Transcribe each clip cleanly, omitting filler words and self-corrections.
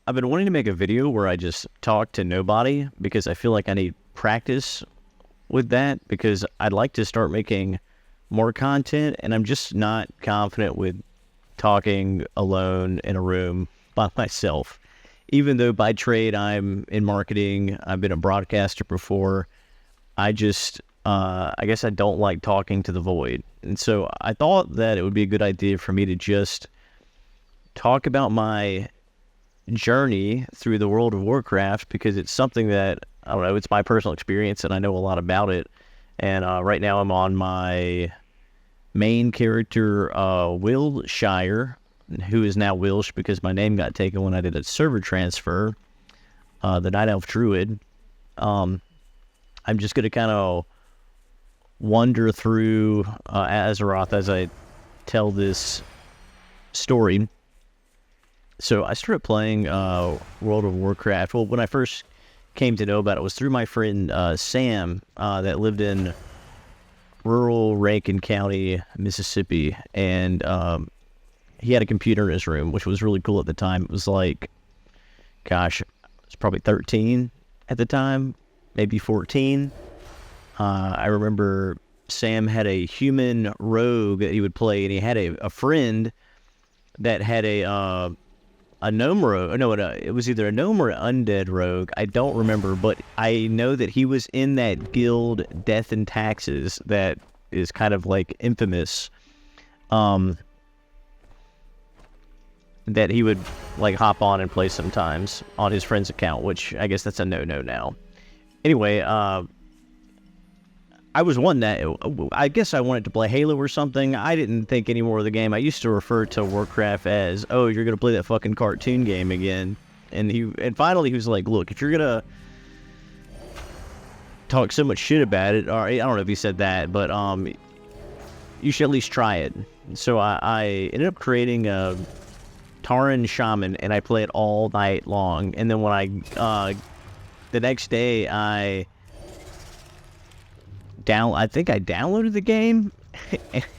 I've been wanting to make a video where I just talk to nobody because I feel like I need practice with that because I'd like to start making more content and I'm just not confident with talking alone in a room by myself. Even though by trade I'm in marketing, I've been a broadcaster before, I guess I don't like talking to the void. And so I thought that it would be a good idea for me to just talk about my journey through the World of Warcraft because it's something that, I don't know, it's my personal experience and I know a lot about it. And right now I'm on my main character, Wilshire, who is now Wilsh because my name got taken when I did a server transfer, the Night Elf Druid. I'm just going to kind of wander through Azeroth as I tell this story. So I started playing World of Warcraft. Well, when I first came to know about it was through my friend Sam that lived in rural Rankin County, Mississippi. And he had a computer in his room, which was really cool at the time. It was like, gosh, I was probably 13 at the time, maybe 14. I remember Sam had a human rogue that he would play, and he had a friend that had a gnome rogue. No, it was either a gnome or an undead rogue. I don't remember, but I know that he was in that guild, Death and Taxes, that is kind of like infamous. That he would like hop on and play sometimes on his friend's account, which I guess that's a no-no now. Anyway, I was one that, I guess I wanted to play Halo or something. I didn't think any more of the game. I used to refer to Warcraft as, oh, you're going to play that fucking cartoon game again. And finally he was like, look, if you're going to talk so much shit about it, or I don't know if he said that, but you should at least try it. So I ended up creating a Tauren Shaman, and I played all night long. And then when the next day I think I downloaded the game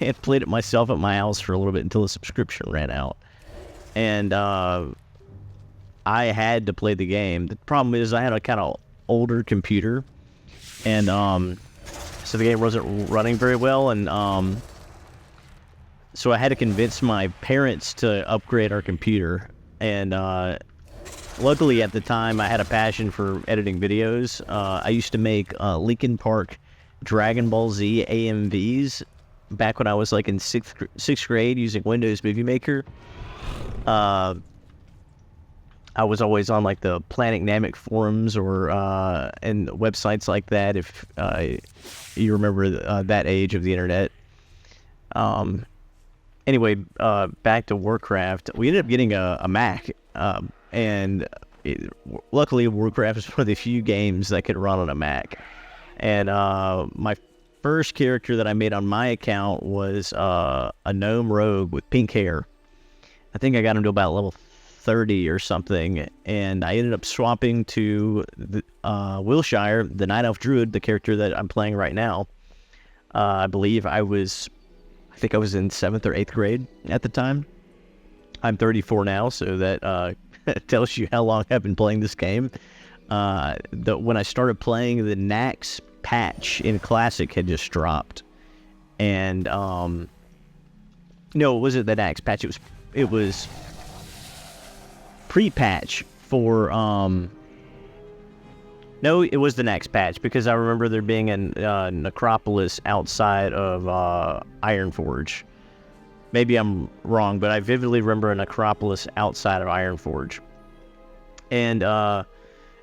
and played it myself at my house for a little bit until the subscription ran out. And I had to play the game. The problem is I had a kind of older computer, and so the game wasn't running very well, and so I had to convince my parents to upgrade our computer. And luckily at the time I had a passion for editing videos. I used to make Linkin Park Dragon Ball Z AMVs back when I was like in sixth grade using Windows Movie Maker. I was always on like the Planet Namek forums or and websites like that, if you remember that age of the internet. Anyway, back to Warcraft. We ended up getting a Mac, and luckily Warcraft is one of the few games that could run on a Mac. And my first character that I made on my account was a gnome rogue with pink hair. I think I got him to about level 30 or something, and I ended up swapping to Wilshire, the Night Elf Druid, the character that I'm playing right now. I think I was in 7th or 8th grade at the time. I'm 34 now, so that tells you how long I've been playing this game. When I started playing, the Nax patch in Classic had just dropped, and no, it wasn't the Nax patch. It was pre-patch for no, it was the Nax patch, because I remember there being a necropolis outside of Ironforge. Maybe I'm wrong, but I vividly remember a necropolis outside of Ironforge. And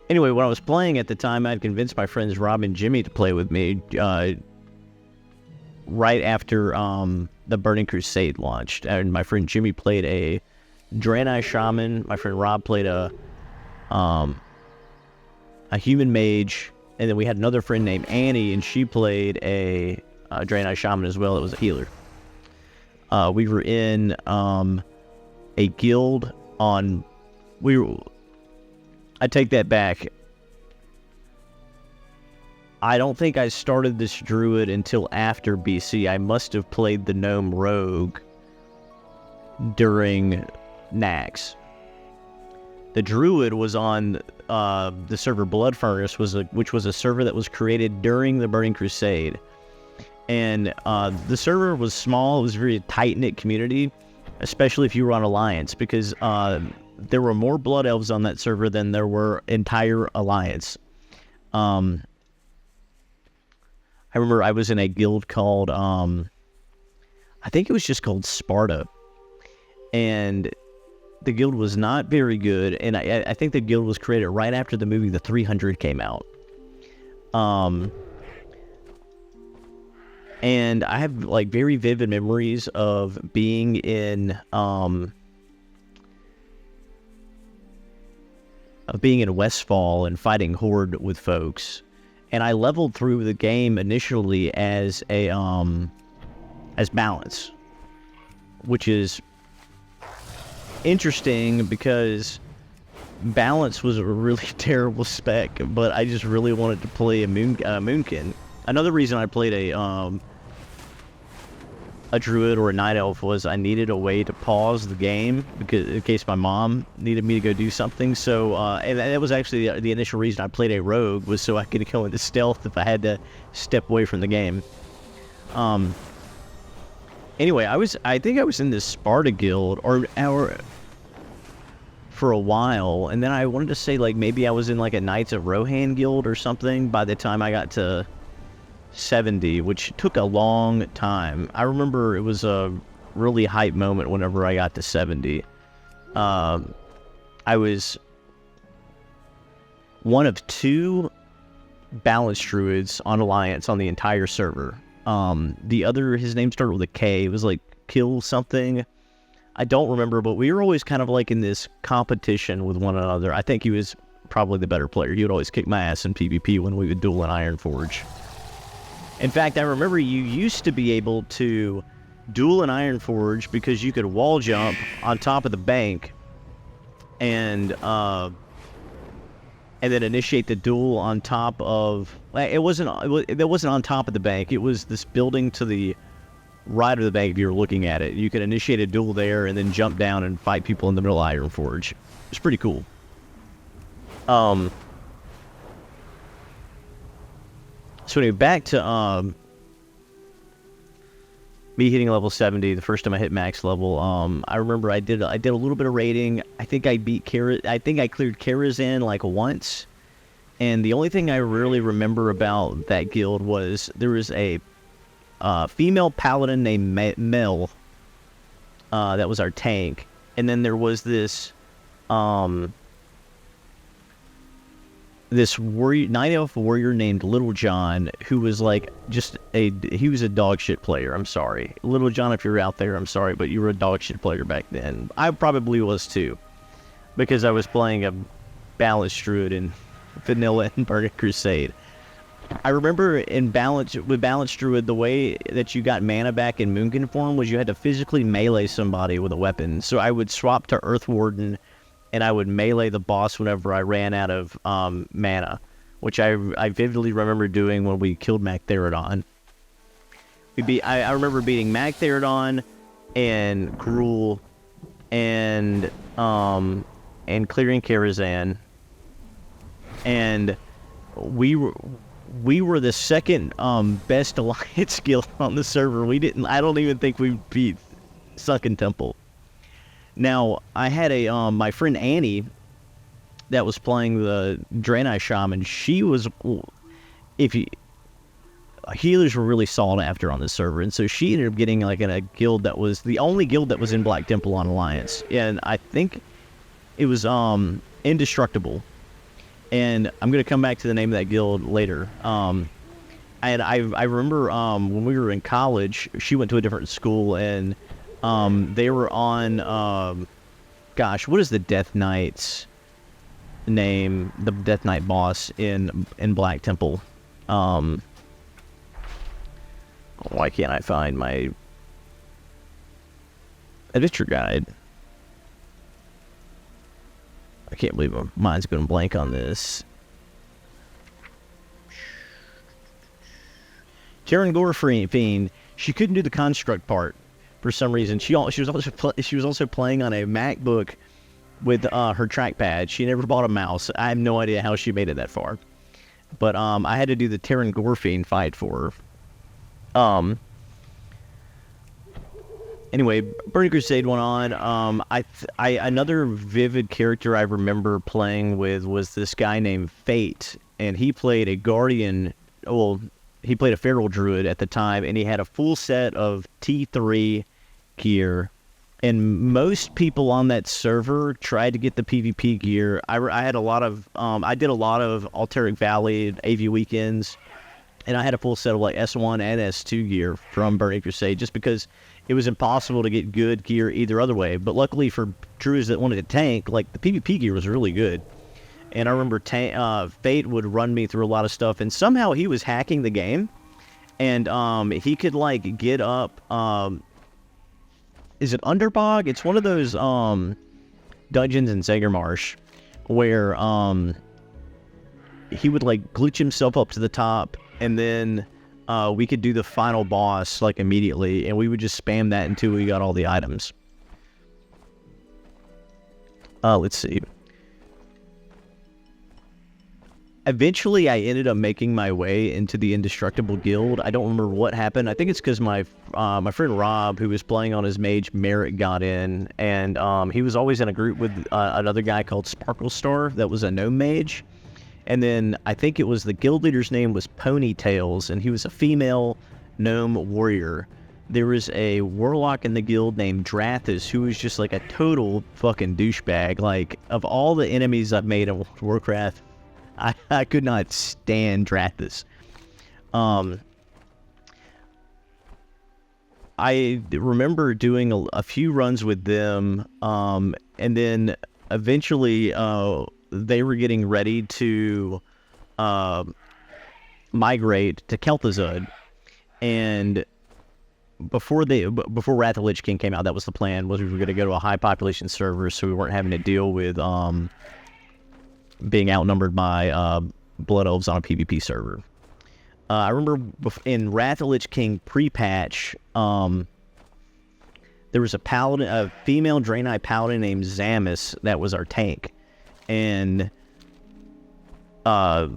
anyway, when I was playing at the time, I'd convinced my friends Rob and Jimmy to play with me right after the Burning Crusade launched. And my friend Jimmy played a Draenei Shaman. My friend Rob played a human mage. And then we had another friend named Annie, and she played a Draenei Shaman as well. It was a healer. We were in a guild on... I take that back. I don't think I started this druid until after BC. I must have played the gnome rogue during Nax. The druid was on the server Blood Furnace, which was a server that was created during the Burning Crusade. And the server was small. It was a very tight-knit community, especially if you were on Alliance, because there were more Blood Elves on that server than there were entire Alliance. I remember I was in a guild called, I think it was just called Sparta. And the guild was not very good, and I think the guild was created right after the movie The 300 came out. And I have like very vivid memories of being in Westfall and fighting Horde with folks. And I leveled through the game initially as balance, which is interesting because balance was a really terrible spec, but I just really wanted to play a Moonkin. Another reason I played a druid or a night elf was I needed a way to pause the game because in case my mom needed me to go do something. So and that was actually the initial reason I played a rogue, was so I could go into stealth if I had to step away from the game. Anyway, I think I was in this Sparta guild or for a while, and then I wanted to say like maybe I was in like a Knights of Rohan guild or something by the time I got to 70, which took a long time. I remember it was a really hype moment whenever I got to 70. I was one of 2 balanced druids on Alliance on the entire server. The other, his name started with a K. It was like Kill something. I don't remember, but we were always kind of like in this competition with one another. I think he was probably the better player. He would always kick my ass in PvP when we would duel in Ironforge. In fact, I remember you used to be able to duel in Ironforge because you could wall jump on top of the bank and then initiate the duel on top of... It wasn't on top of the bank. It was this building to the right of the bank if you were looking at it. You could initiate a duel there and then jump down and fight people in the middle of Ironforge. It's pretty cool. So anyway, back to me hitting level 70 the first time I hit max level. I remember I did a little bit of raiding. I think I cleared Karazhan like once. And the only thing I really remember about that guild was there was a female paladin named Mel. That was our tank. And then there was this night elf warrior named Little John, who was like he was a dog shit player. I'm sorry, Little John, if you're out there, I'm sorry, but you were a dog shit player back then. I probably was too, because I was playing a balanced druid in vanilla and Burning Crusade. I remember with balanced druid, the way that you got mana back in Moonkin form was you had to physically melee somebody with a weapon. So I would swap to Earth Warden, and I would melee the boss whenever I ran out of mana, which I vividly remember doing when we killed Magtheridon. I remember beating Magtheridon and Gruul and clearing Karazhan, and we were the second best Alliance guild on the server. I don't even think we beat Sunken Temple. Now, I had my friend Annie that was playing the Draenei Shaman. She was, healers were really sought after on this server, and so she ended up getting like in a guild that was the only guild that was in Black Temple on Alliance, and I think it was Indestructible. And I'm gonna come back to the name of that guild later. And I remember when we were in college, she went to a different school, and they were on, gosh, what is the Death Knight's name? The Death Knight boss in Black Temple. Why can't I find my adventure guide? I can't believe my mind's going blank on this. Terran Fiend. She couldn't do the construct part for some reason. She was also playing on a MacBook with her trackpad. She never bought a mouse. I have no idea how she made it that far. But I had to do the Terran Gorfiend fight for her. Anyway, Burning Crusade went on. Another vivid character I remember playing with was this guy named Fate, and he played a Guardian. Well, he played a Feral Druid at the time, and he had a full set of T3 gear. And most people on that server tried to get the PvP gear. I had a lot of, I did a lot of Alteric Valley AV weekends, and I had a full set of like S1 and S2 gear from Burning Crusade, just because it was impossible to get good gear either other way. But luckily for druids that wanted to tank, like the PvP gear was really good. And I remember Fate would run me through a lot of stuff, and somehow he was hacking the game, and he could like get up. Is it Underbog? It's one of those dungeons in Zagermarsh where he would like glitch himself up to the top, and then we could do the final boss like immediately, and we would just spam that until we got all the items. Let's see. Eventually, I ended up making my way into the Indestructible Guild. I don't remember what happened. I think it's because my friend Rob, who was playing on his mage, Merritt, got in, and he was always in a group with another guy called Sparkle Star that was a gnome mage. And then I think it was the guild leader's name was Ponytails, and he was a female gnome warrior. There was a warlock in the guild named Drathis, who was just like a total fucking douchebag. Like, of all the enemies I've made in World of Warcraft, I could not stand Drathis. I remember doing a few runs with them, and then eventually they were getting ready to migrate to Kel'Thuzad, and before Wrath of Lich King came out, that was the plan, was we were going to go to a high population server, so we weren't having to deal with being outnumbered by Blood Elves on a PvP server. I remember in Wrath of Lich King pre-patch, there was a female Draenei paladin named Zamis that was our tank, and I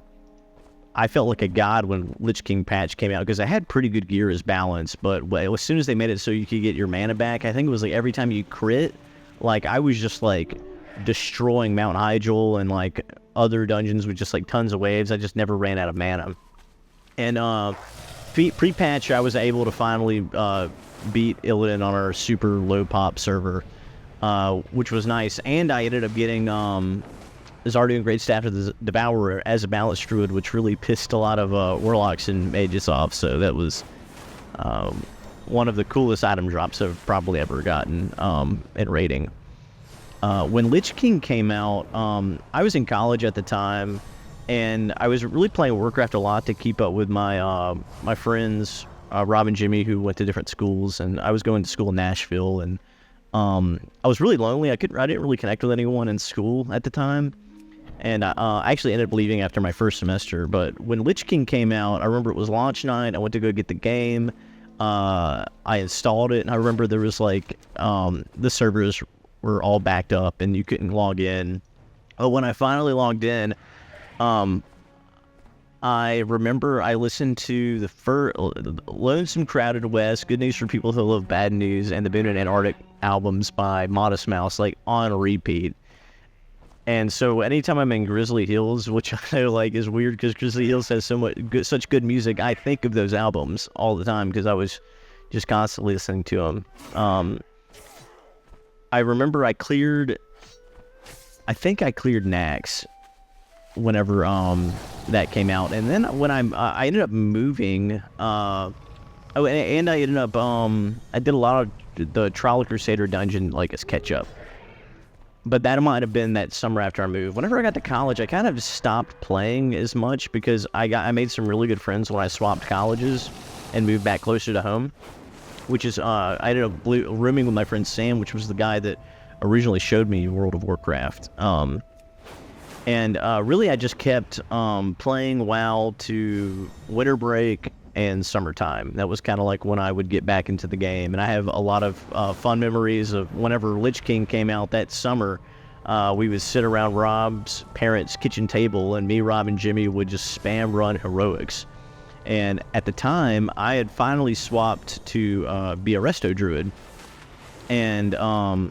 felt like a god when Lich King patch came out, because I had pretty good gear as balance, but as soon as they made it so you could get your mana back, I think it was like every time you crit, like I was just like destroying Mount Hyjal and like other dungeons with just like tons of waves. I just never ran out of mana. And pre-patch, I was able to finally beat Illidan on our super low pop server, which was nice. And I ended up getting Zardian Greatstaff of the Devourer as a balanced druid, which really pissed a lot of warlocks and mages off. So that was one of the coolest item drops I've probably ever gotten in raiding. When Lich King came out, I was in college at the time, and I was really playing Warcraft a lot to keep up with my my friends, Rob and Jimmy, who went to different schools, and I was going to school in Nashville, and I was really lonely. I didn't really connect with anyone in school at the time, and I actually ended up leaving after my first semester. But when Lich King came out, I remember it was launch night. I went to go get the game. I installed it, and I remember there was like the servers were all backed up and you couldn't log in. Oh, when I finally logged in, I remember I listened to the Lonesome Crowded West, Good News for People Who Love Bad News, and the Boone and Antarctic albums by Modest Mouse, like on repeat. And so anytime I'm in Grizzly Hills, which I know like is weird because Grizzly Hills has such good music, I think of those albums all the time because I was just constantly listening to them. I remember I think I cleared Nax whenever that came out, and then when I ended up moving, I ended up I did a lot of the Trial of Crusader dungeon like as catch up, but that might have been that summer after I moved. Whenever I got to college, I kind of stopped playing as much because I made some really good friends when I swapped colleges and moved back closer to home. Which is, I ended up rooming with my friend Sam, which was the guy that originally showed me World of Warcraft. Really, I just kept playing WoW to winter break and summertime. That was kind of like when I would get back into the game. And I have a lot of fun memories of whenever Lich King came out that summer. we would sit around Rob's parents' kitchen table, and me, Rob, and Jimmy would just spam run heroics. And at the time, I had finally swapped to be a resto druid, and I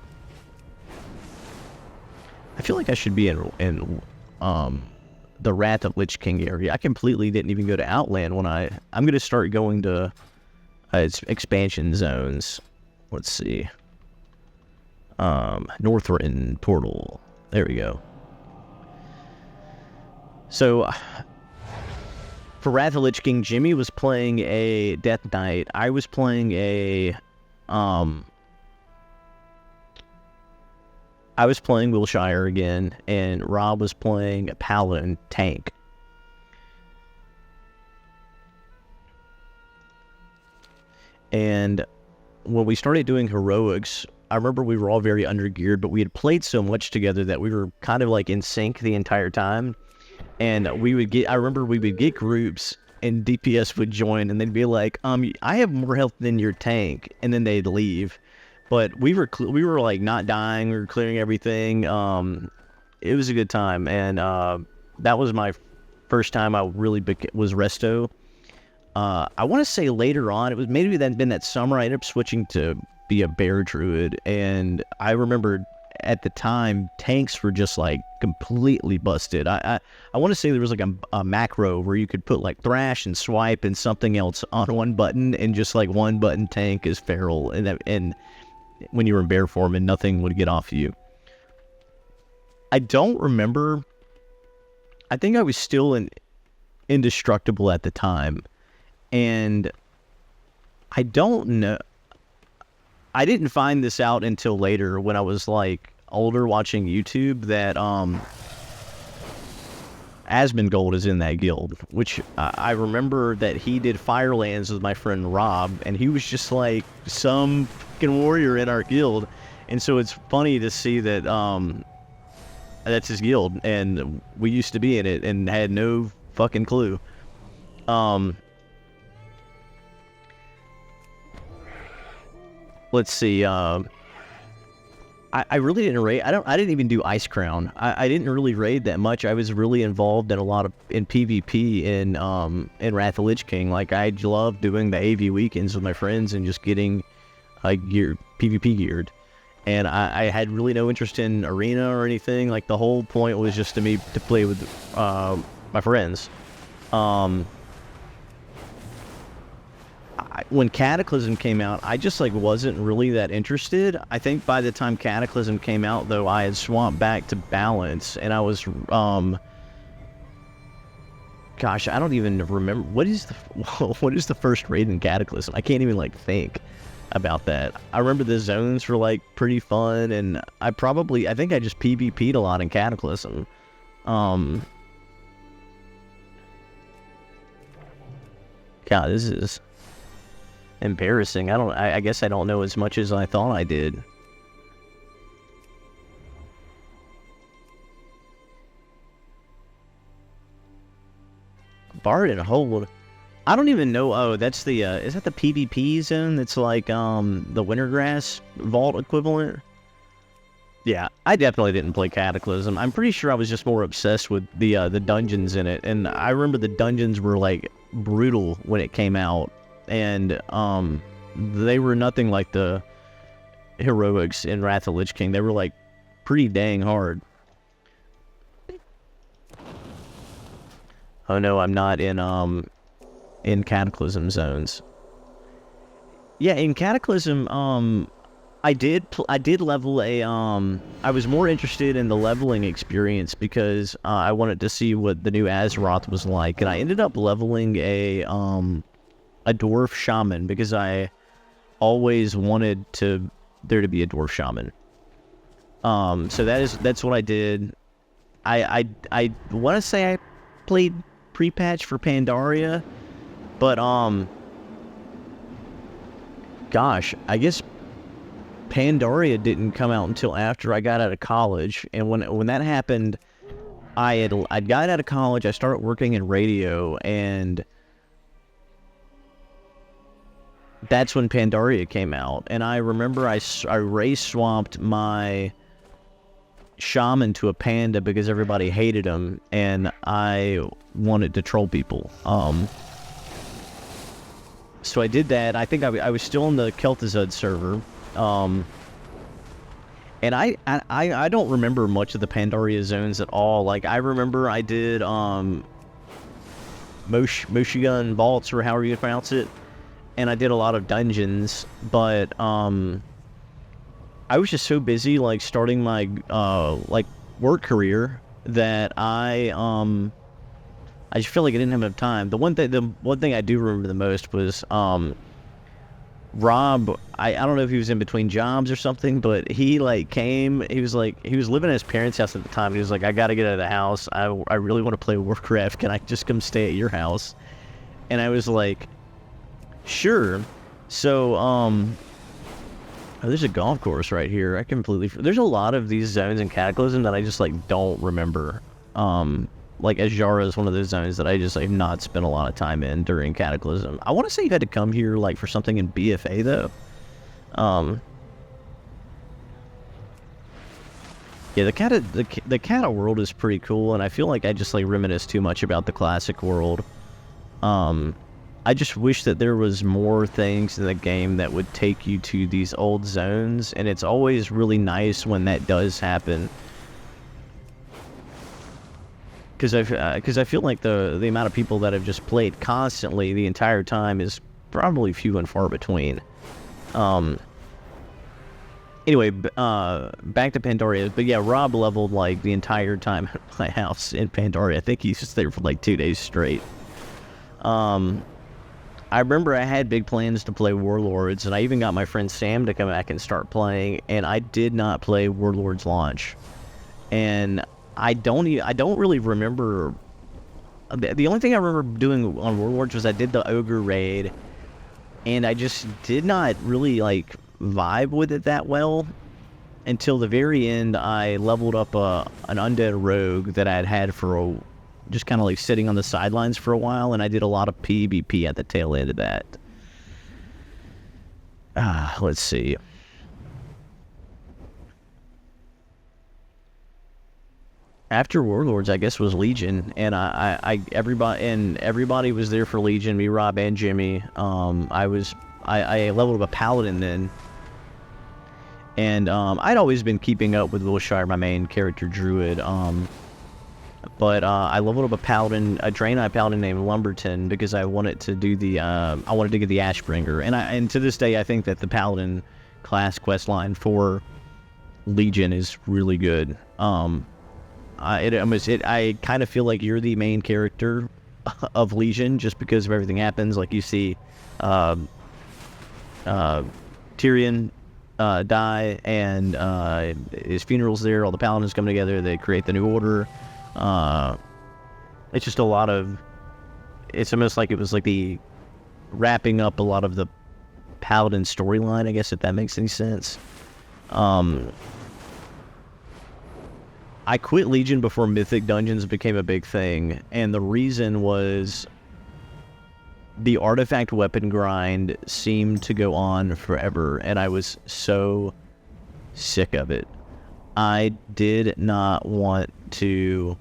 feel like I should be in the Wrath of Lich King area. I completely didn't even go to Outland when I'm going to start going to its expansion zones. Let's see. Northrend Portal. There we go. So, for Wrath of Lich King, Jimmy was playing a Death Knight. I was playing a, I was playing Wilshire again, and Rob was playing a Paladin tank. And when we started doing heroics, I remember we were all very undergeared, but we had played so much together that we were kind of like in sync the entire time. And I remember we would get groups, and DPS would join, and they'd be like, I have more health than your tank, and then they'd leave. But we were like not dying. We were clearing everything. It was a good time, and that was my first time I really was resto. I want to say later on, it was maybe been that summer, I ended up switching to be a bear druid, and I remember at the time tanks were just like completely busted. I want to say there was like a macro where you could put like thrash and swipe and something else on one button, and just like one button tank is feral, and when you were in bear form, and nothing would get off of you. I don't remember. I think I was still indestructible at the time, and I don't know. I didn't find this out until later when I was like older watching YouTube that Asmongold is in that guild, which I remember that he did Firelands with my friend Rob, and he was just like some fucking warrior in our guild. And so it's funny to see that that's his guild, and we used to be in it and had no fucking clue. Let's see. I really didn't raid. I didn't even do Ice Crown. I didn't really raid that much. I was really involved in a lot of PvP in Wrath of Lich King. Like, I loved doing the AV weekends with my friends and just getting PvP geared. And I had really no interest in arena or anything. Like, the whole point was just to play with my friends. When Cataclysm came out, I just like wasn't really that interested. I think by the time Cataclysm came out, though, I had swapped back to Balance, and I was gosh, I don't even remember what is the first raid in Cataclysm. I can't even like think about that. I remember the zones were like pretty fun, and I think I just PvP'd a lot in Cataclysm. God, this is embarrassing. I guess I don't know as much as I thought I did. Bard and Hold. I don't even know. Oh, that's the is that the PvP zone? That's like the Wintergrass Vault equivalent. Yeah, I definitely didn't play Cataclysm. I'm pretty sure I was just more obsessed with the dungeons in it. And I remember the dungeons were like brutal when it came out, and they were nothing like the heroics in Wrath of Lich King. They were like pretty dang hard. Oh no, I'm not in Cataclysm zones. Yeah, in Cataclysm, I did level a I was more interested in the leveling experience because I wanted to see what the new Azeroth was like, and I ended up leveling a dwarf shaman because I always wanted there to be a dwarf shaman. So that's what I did. I want to say I played pre-patch for Pandaria, but gosh, I guess Pandaria didn't come out until after I got out of college, and when that happened, I'd got out of college, I started working in radio, and that's when Pandaria came out. And I remember I race swapped my shaman to a panda because everybody hated him, and I wanted to troll people. So I did that. I think I was still in the Kel'Thuzad server. And I don't remember much of the Pandaria zones at all. Like, I remember I did Moshigun Vaults, or however you pronounce it, and I did a lot of dungeons, but I was just so busy, like, starting my like work career, that I just feel like I didn't have enough time. The one thing I do remember the most was Rob. I don't know if he was in between jobs or something, but he like came. He was living at his parents' house at the time. He was like, I gotta get out of the house. I really want to play Warcraft. Can I just come stay at your house? And I was like, sure. So oh, there's a golf course right here. There's a lot of these zones in Cataclysm that I just like don't remember. Like Azjara is one of those zones that I just like not spent a lot of time in during Cataclysm. I want to say you had to come here like for something in BFA though. Yeah, the Cata world is pretty cool, and I feel like I just like reminisce too much about the classic world. I just wish that there was more things in the game that would take you to these old zones, and it's always really nice when that does happen. Because I feel like the amount of people that have just played constantly the entire time is probably few and far between. Anyway, back to Pandaria. But yeah, Rob leveled like the entire time at my house in Pandaria. I think he's just there for like 2 days straight. I remember I had big plans to play Warlords, and I even got my friend Sam to come back and start playing, and I did not play Warlords launch. And I don't really remember. The only thing I remember doing on Warlords was I did the Ogre raid, and I just did not really like vibe with it that well until the very end. I leveled up an undead rogue that I had for just kind of like sitting on the sidelines for a while, and I did a lot of PvP at the tail end of that. Let's see. After Warlords, I guess, was Legion, and everybody was there for Legion. Me, Rob, and Jimmy. I leveled up a Paladin then, and I'd always been keeping up with Wilshire, my main character, Druid. But I leveled up a Paladin, a Draenei Paladin named Lumberton, because I wanted to do the I wanted to get the Ashbringer, and to this day I think that the Paladin class questline for Legion is really good. I kind of feel like you're the main character of Legion just because of everything happens. Like you see Tyrion die, and his funeral's there. All the paladins come together. They create the new order. It's just a lot of. It's almost like it was like the wrapping up a lot of the paladin storyline, I guess, if that makes any sense. I quit Legion before Mythic Dungeons became a big thing, and the reason was the artifact weapon grind seemed to go on forever, and I was so sick of it. I did not want to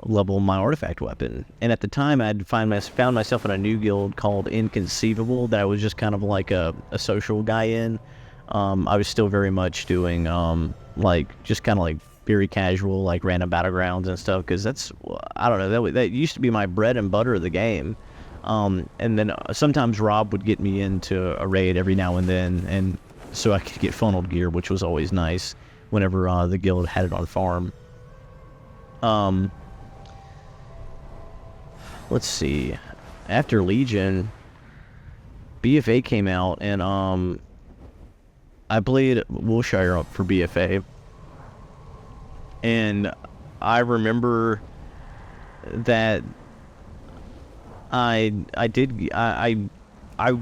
level my artifact weapon, and at the time I'd found myself in a new guild called Inconceivable that I was just kind of like a social guy in. I was still very much doing like just kind of like very casual, like random battlegrounds and stuff, because that's, I don't know, that used to be my bread and butter of the game. And then sometimes Rob would get me into a raid every now and then, and so I could get funneled gear, which was always nice whenever the guild had it on farm. Let's see. After Legion, BFA came out, and I played Wilshire up for BFA. And I remember that I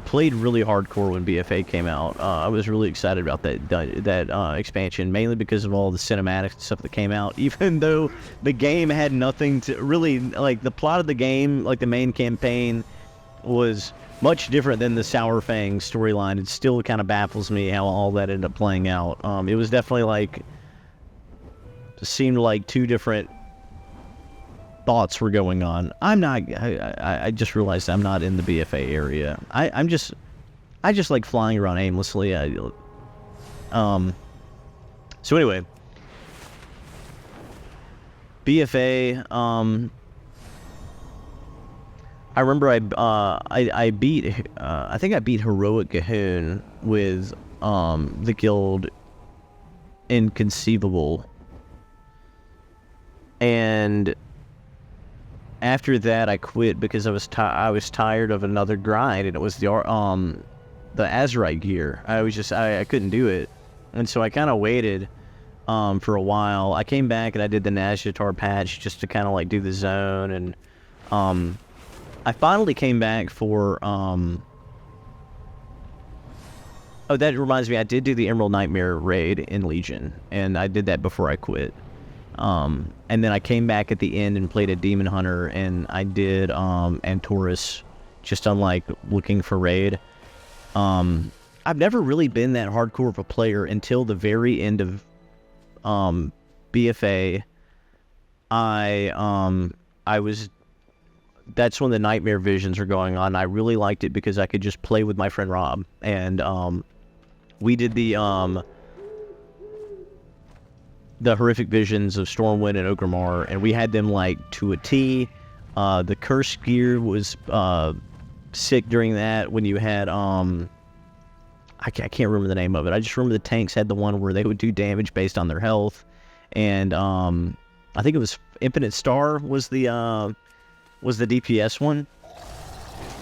played really hardcore when BFA came out. I was really excited about that expansion, mainly because of all the cinematics and stuff that came out. Even though the game had nothing to really, like, the plot of the game, like the main campaign, was much different than the Sour Fang storyline. It still kind of baffles me how all that ended up playing out. It was definitely like seemed like two different thoughts were going on. I just realized I'm not in the BFA area. I just like flying around aimlessly. So anyway, BFA. I remember I beat I think I beat Heroic Cahoon with the guild Inconceivable, and after that I quit because I was tired of another grind, and it was the Azurite gear. I couldn't do it, and so I kind of waited for a while. I came back and I did the Nazjatar patch just to kind of like do the zone, and I finally came back for oh, that reminds me, I did do the Emerald Nightmare raid in Legion, and I did that before I quit. And then I came back at the end and played a Demon Hunter, and I did Antorus, just on like looking for raid. I've never really been that hardcore of a player until the very end of BFA. That's when the Nightmare visions were going on. I really liked it because I could just play with my friend Rob, and we did the horrific visions of Stormwind and Orgrimmar, and we had them like to a T. The curse gear was sick during that. When you had I can't remember the name of it. I just remember the tanks had the one where they would do damage based on their health, and I think it was Infinite Star was the DPS one,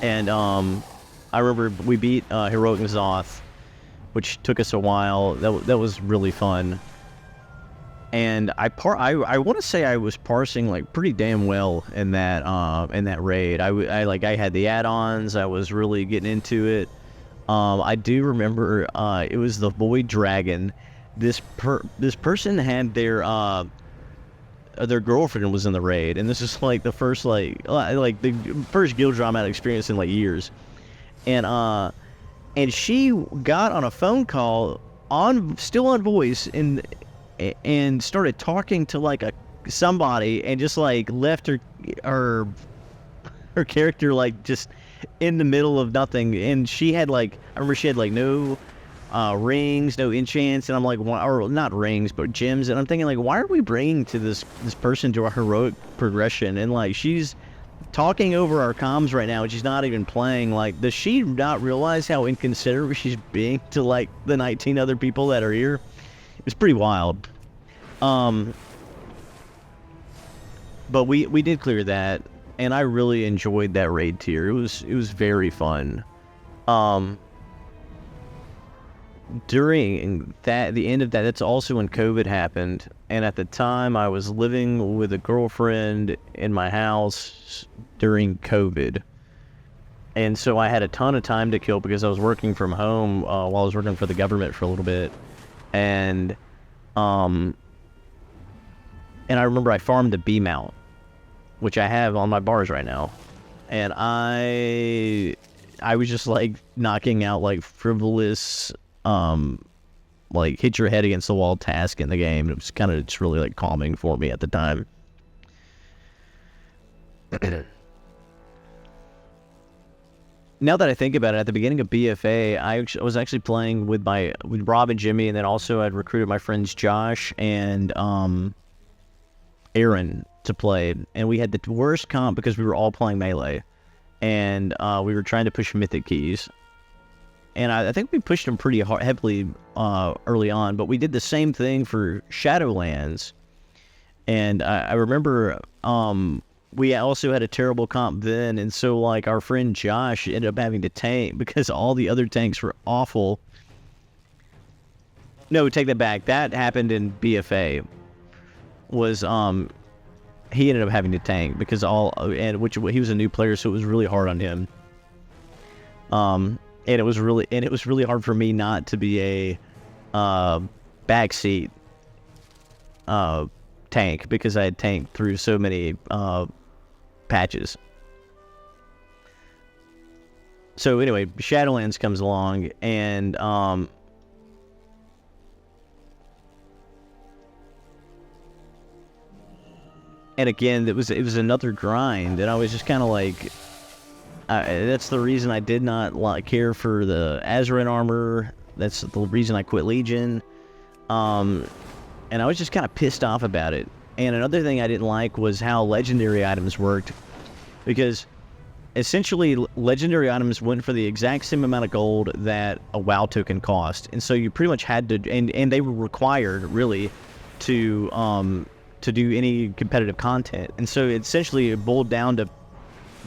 and I remember we beat Heroic N'Zoth, which took us a while. That was really fun, and I want to say I was parsing like pretty damn well in that raid. I had the add-ons. I was really getting into it. I do remember it was the Void Dragon. This person had their girlfriend was in the raid, and this is like the first the first guild drama I'd experienced in like years, and she got on a phone call still on voice and started talking to like somebody, and just like left her character like just in the middle of nothing, and she had like, I remember she had like no rings, no enchants, and I'm like, or not rings, but gems, and I'm thinking like, why are we bringing to this person to a heroic progression, and like she's talking over our comms right now, and she's not even playing. Like, does she not realize how inconsiderate she's being to like the 19 other people that are here? It's pretty wild. But we did clear that, and I really enjoyed that raid tier. It was very fun. During that, the end of that, that's also when COVID happened, and at the time I was living with a girlfriend in my house during COVID, and so I had a ton of time to kill because I was working from home while I was working for the government for a little bit, and I remember I farmed the B mount, which I have on my bars right now, and I was just like knocking out like frivolous like hit your head against the wall task in the game. It was kind of just really like calming for me at the time. Now that I think about it, at the beginning of BFA, I was actually playing with Rob and Jimmy, and then also I'd recruited my friends Josh and Aaron to play, and we had the worst comp because we were all playing melee, and we were trying to push mythic keys. And I think we pushed them pretty heavily early on, but we did the same thing for Shadowlands. And I remember we also had a terrible comp then, and so like our friend Josh ended up having to tank because all the other tanks were awful. No, take that back. That happened in BFA. Was he ended up having to tank because he was a new player, so it was really hard on him. And it was really hard for me not to be a backseat tank because I had tanked through so many patches. So anyway, Shadowlands comes along, and And again, it was another grind, and I was just kind of like, that's the reason I did not care for the Azerin armor. That's the reason I quit Legion. And I was just kind of pissed off about it. And another thing I didn't like was how legendary items worked, because essentially legendary items went for the exact same amount of gold that a WoW token cost, and so you pretty much had to, and they were required really to do any competitive content. And so essentially it boiled down to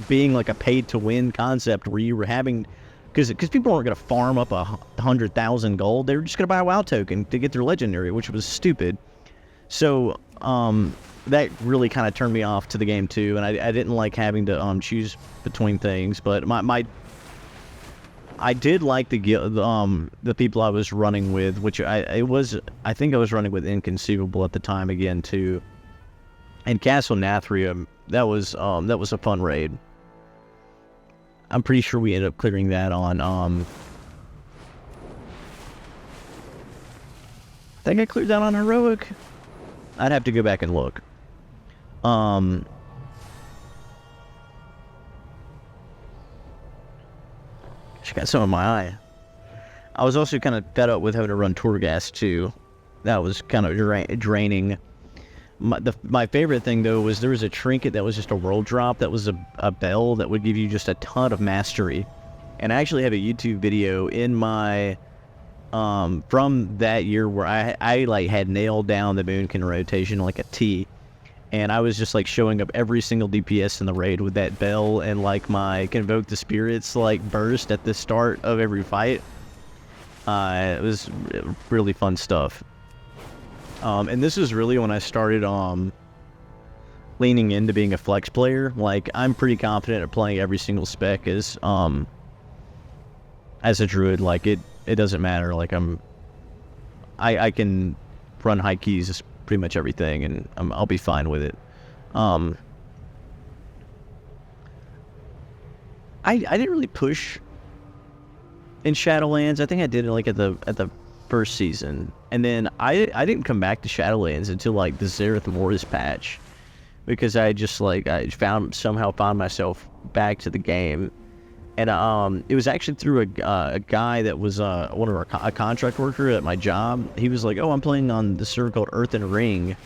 being like a paid to win concept, where you were having, because people weren't going to farm up 100,000 gold. They were just going to buy a WoW token to get their legendary, which was stupid. So that really kind of turned me off to the game too, and I didn't like having to choose between things. But I did like the people I was running with, which I think I was running with Inconceivable at the time again too, and Castle Nathrium. That was a fun raid. I'm pretty sure we ended up clearing that on I think I cleared that on heroic. I'd have to go back and look. She got some in my eye. I was also kind of fed up with having to run Torghast too. That was kind of draining. My favorite thing though was there was a trinket that was just a world drop that was a bell that would give you just a ton of mastery. And I actually have a YouTube video in my from that year where I like had nailed down the Moonkin rotation like a T, and I was just like showing up every single DPS in the raid with that bell and like my Convoke the Spirits like burst at the start of every fight. It was really fun stuff. And this is really when I started leaning into being a flex player. Like, I'm pretty confident at playing every single spec as a druid. Like, it doesn't matter. Like, I can run high keys pretty much everything, and I'll be fine with it. I didn't really push in Shadowlands. I think I did it like at the first season, and then I didn't come back to Shadowlands until like the Zereth Mortis patch, because I just like somehow found myself back to the game. And it was actually through a guy that was one of a contract worker at my job. He was like, "Oh, I'm playing on the server called Earth and Ring,"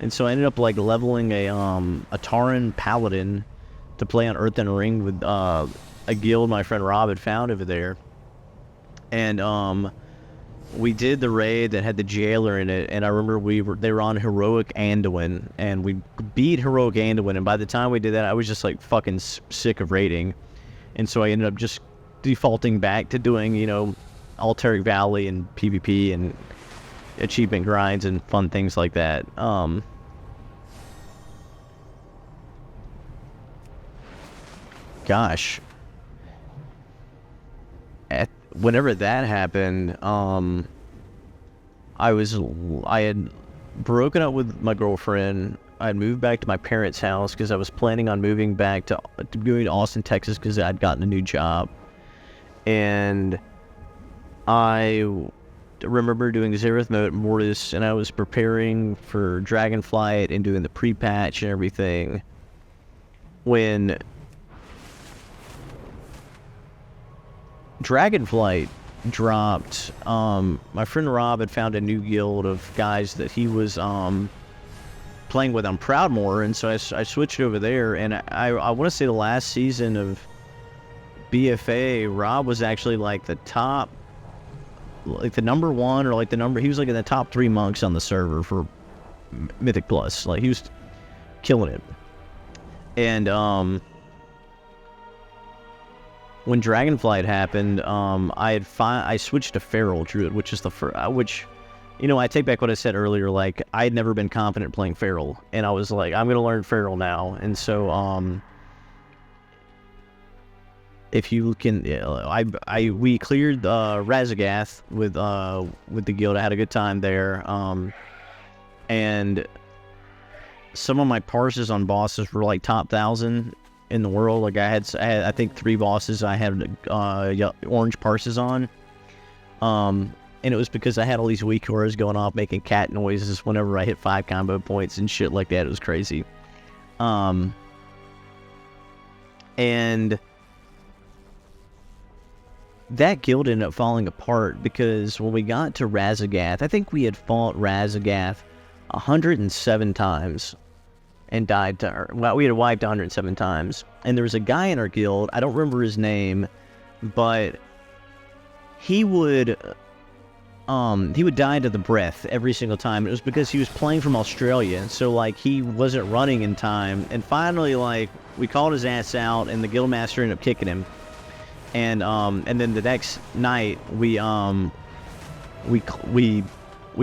and so I ended up like leveling a Tauren Paladin to play on Earth and Ring with a guild my friend Rob had found over there. And we did the raid that had the jailer in it, and I remember they were on heroic Anduin, and we beat heroic Anduin. And by the time we did that, I was just like fucking sick of raiding. And so I ended up just defaulting back to doing, Alteric Valley and PvP and achievement grinds and fun things like that. Gosh. Whenever that happened, I had broken up with my girlfriend. I had moved back to my parents' house because I was planning on moving back to Austin, Texas, because I'd gotten a new job. And I remember doing Zereth Mortis, and I was preparing for Dragonflight and doing the pre-patch and everything when Dragonflight dropped. My friend Rob had found a new guild of guys that he was playing with on Proudmoore, and so I switched over there. And I want to say the last season of BFA, Rob was actually like the top, like the number one, or like he was like in the top 3 monks on the server for Mythic Plus. Like, he was killing it. And when Dragonflight happened, I switched to Feral Druid, which is the first, I take back what I said earlier. Like, I had never been confident playing Feral, and I was like, I'm gonna learn Feral now. And so, if you can, we cleared Razagath with the guild. I had a good time there. And some of my parses on bosses were like top 1,000 in the world. Like, I had I think 3 bosses I had orange parses on. And it was because I had all these weak auras going off making cat noises whenever I hit 5 combo points and shit like that. It was crazy. And that guild ended up falling apart because when we got to Razagath, I think we had fought Razagath 107 times and died to her. Well, we had wiped 107 times. And there was a guy in our guild, I don't remember his name, but he would die to the breath every single time. It was because he was playing from Australia, so like he wasn't running in time. And finally, like, we called his ass out, and the guildmaster ended up kicking him. And then the next night we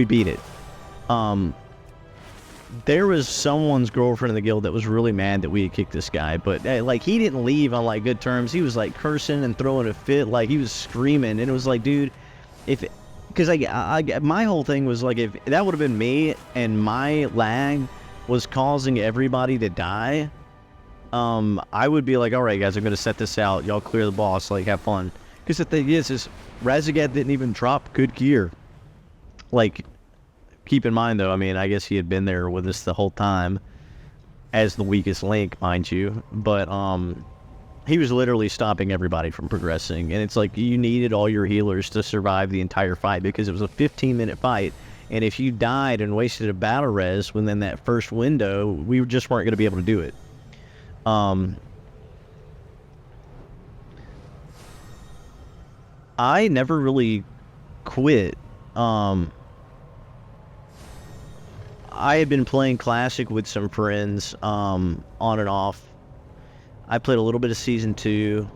beat it. There was someone's girlfriend in the guild that was really mad that we had kicked this guy, but like he didn't leave on like good terms. He was like cursing and throwing a fit, like he was screaming, and it was like, dude, because my whole thing was like, if that would have been me and my lag was causing everybody to die, I would be like, all right, guys, I'm gonna set this out. Y'all clear the boss, like have fun. Because the thing is Razagath didn't even drop good gear. Like, keep in mind though, I mean, I guess he had been there with us the whole time as the weakest link, mind you. But he was literally stopping everybody from progressing, and it's like you needed all your healers to survive the entire fight because it was a 15-minute fight. And if you died and wasted a battle res within that first window, we just weren't going to be able to do it. I never really quit. I had been playing Classic with some friends, on and off. I played a little bit of Season 2.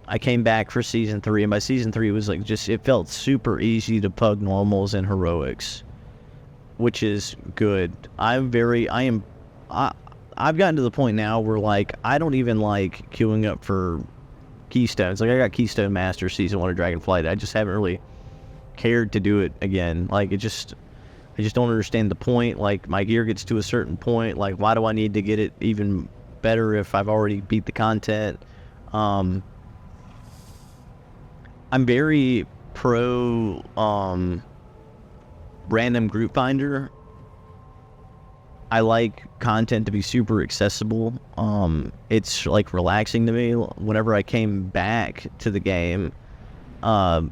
I came back for Season 3, and by Season 3 it was like it felt super easy to pug normals and heroics, which is good. I've gotten to the point now where like I don't even like queuing up for Keystones. Like I got Keystone Master Season 1 of Dragonflight. I just haven't really cared to do it again. Like I just don't understand the point. Like my gear gets to a certain point. Like why do I need to get it even better if I've already beat the content? I'm very pro random group finder. I like content to be super accessible. It's like relaxing to me. Whenever I came back to the game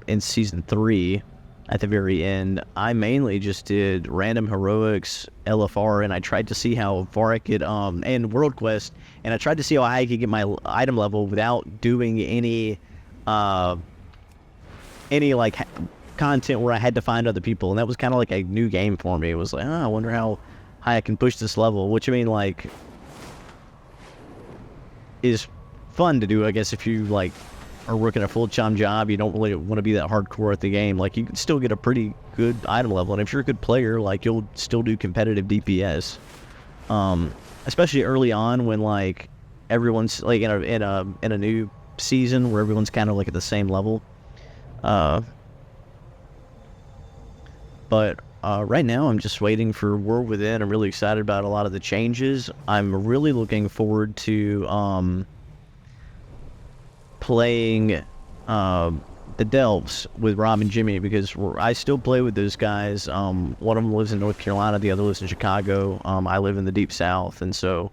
in Season 3, at the very end, I mainly just did random heroics, LFR, and I tried to see how far I could, and World Quest, and I tried to see how high I could get my item level without doing any like content where I had to find other people, and that was kind of like a new game for me. It was like, I wonder how high I can push this level, which I mean, like, is fun to do, I guess, if you like are working a full-time job. You don't really want to be that hardcore at the game. Like, you can still get a pretty good item level, and if you're a good player, like, you'll still do competitive DPS. Especially early on when like everyone's like in a new season where everyone's kind of like at the same level. But right now I'm just waiting for World Within. I'm really excited about a lot of the changes. I'm really looking forward to playing the Delves with Rob and Jimmy, because I still play with those guys. One of them lives in North Carolina, the other lives in Chicago. I live in the Deep South, and so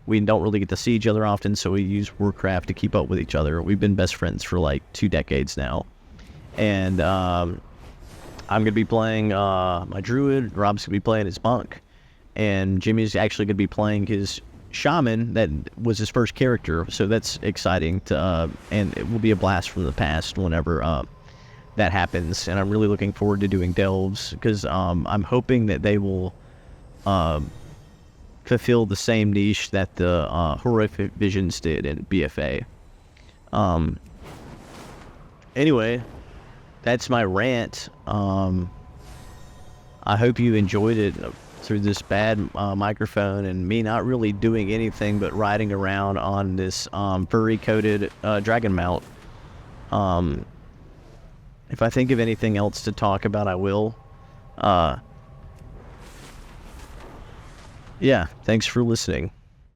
we don't really get to see each other often, so we use Warcraft to keep up with each other. We've been best friends for like 2 decades now. And I'm going to be playing my Druid, Rob's going to be playing his Monk, and Jimmy's actually going to be playing his Shaman. That was his first character, so that's exciting to and it will be a blast from the past whenever that happens. And I'm really looking forward to doing Delves, because I'm hoping that they will fulfill the same niche that the Horrific Visions did in BFA. Anyway, that's my rant. I hope you enjoyed it through this bad microphone and me not really doing anything but riding around on this furry-coated dragon mount. If I think of anything else to talk about, I will. Yeah, thanks for listening.